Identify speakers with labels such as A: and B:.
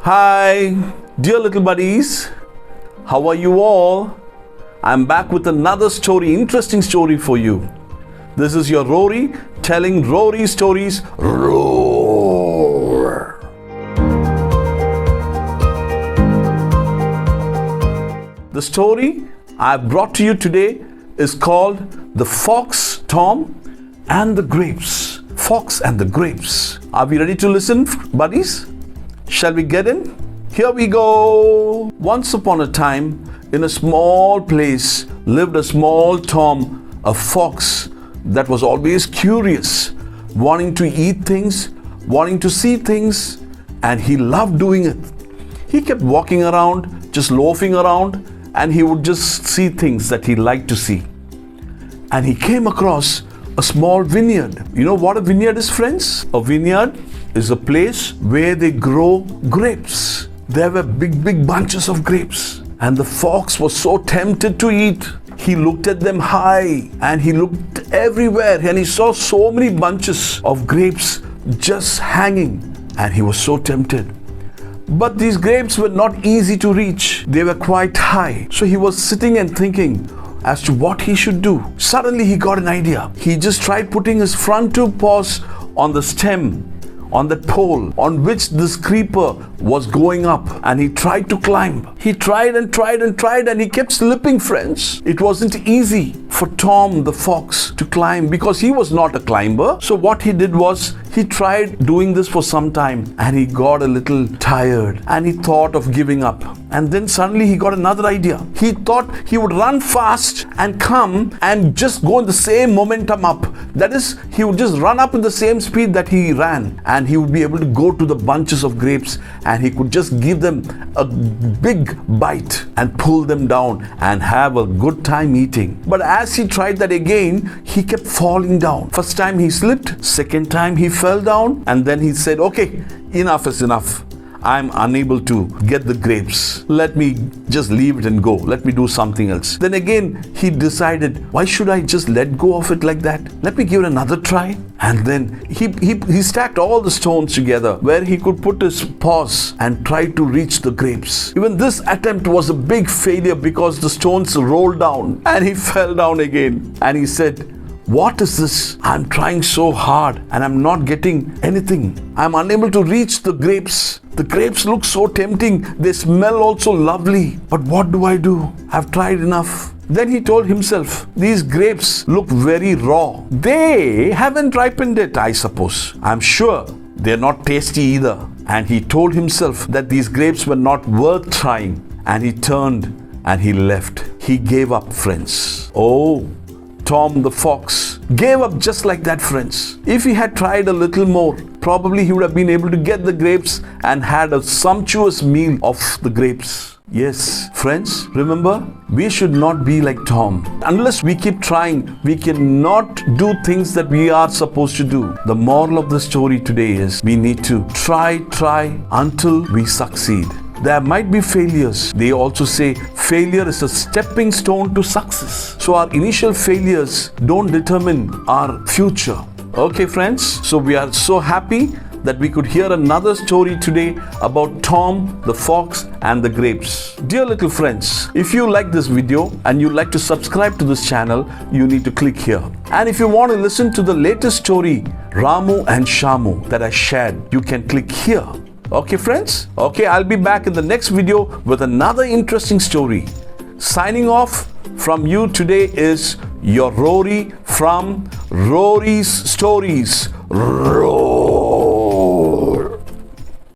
A: Hi, dear little buddies. How are you all? I'm back with another story, interesting story for you. This is your Rory telling Rory stories. Roar! The story I brought to you today is called The Fox, Tom, and the Grapes. Fox and the Grapes. Are we ready to listen, buddies? Shall we get in? Here we go. Once upon a time, in a small place, lived a small Tom, a fox that was always curious, wanting to eat things, wanting to see things, and he loved doing it. He kept walking around, just loafing around, and he would just see things that he liked to see. And he came across a small vineyard. You know what a vineyard is, friends? A vineyard is a place where they grow grapes. There were big bunches of grapes. And the fox was so tempted to eat. He looked at them high and he looked everywhere and he saw so many bunches of grapes just hanging. And he was so tempted. But these grapes were not easy to reach. They were quite high. So he was sitting and thinking as to what he should do. Suddenly he got an idea. He just tried putting his front two paws on the stem, on the pole on which this creeper was going up, and he tried to climb. He tried and he kept slipping, friends. It wasn't easy for Tom the fox to climb because he was not a climber. So what he did was he tried doing this for some time and he got a little tired and he thought of giving up. And then suddenly he got another idea. He thought he would run fast and come and just go in the same momentum up. That is, he would just run up in the same speed that he ran, and he would be able to go to the bunches of grapes and he could just give them a big bite and pull them down and have a good time eating. But as he tried that again, he kept falling down. First time he slipped, second time he fell down, and then he said, okay, enough is enough. I'm unable to get the grapes. Let me just leave it and go. Let me do something else. Then again, he decided, why should I just let go of it like that? Let me give it another try. And then he stacked all the stones together where he could put his paws and try to reach the grapes. Even this attempt was a big failure because the stones rolled down and he fell down again. And he said, what is this? I'm trying so hard and I'm not getting anything. I'm unable to reach the grapes. The grapes look so tempting. They smell also lovely. But what do I do? I've tried enough. Then he told himself, these grapes look very raw. They haven't ripened yet, I suppose. I'm sure they're not tasty either. And he told himself that these grapes were not worth trying. And he turned and he left. He gave up, friends. Oh, Tom the fox gave up just like that, friends. If he had tried a little more, probably he would have been able to get the grapes and had a sumptuous meal of the grapes. Yes, friends, remember, we should not be like Tom. Unless we keep trying, we cannot do things that we are supposed to do. The moral of the story today is we need to try until we succeed. There might be failures. They also say failure is a stepping stone to success. So our initial failures don't determine our future. Okay, friends? So we are so happy that we could hear another story today about Tom, the fox, and the grapes. Dear little friends, if you like this video and you like to subscribe to this channel, you need to click here. And if you want to listen to the latest story, Ramu and Shamu, that I shared, you can click here. Okay, friends? Okay, I'll be back in the next video with another interesting story. Signing off from you today is your Rory from Rory's Stories. Rory.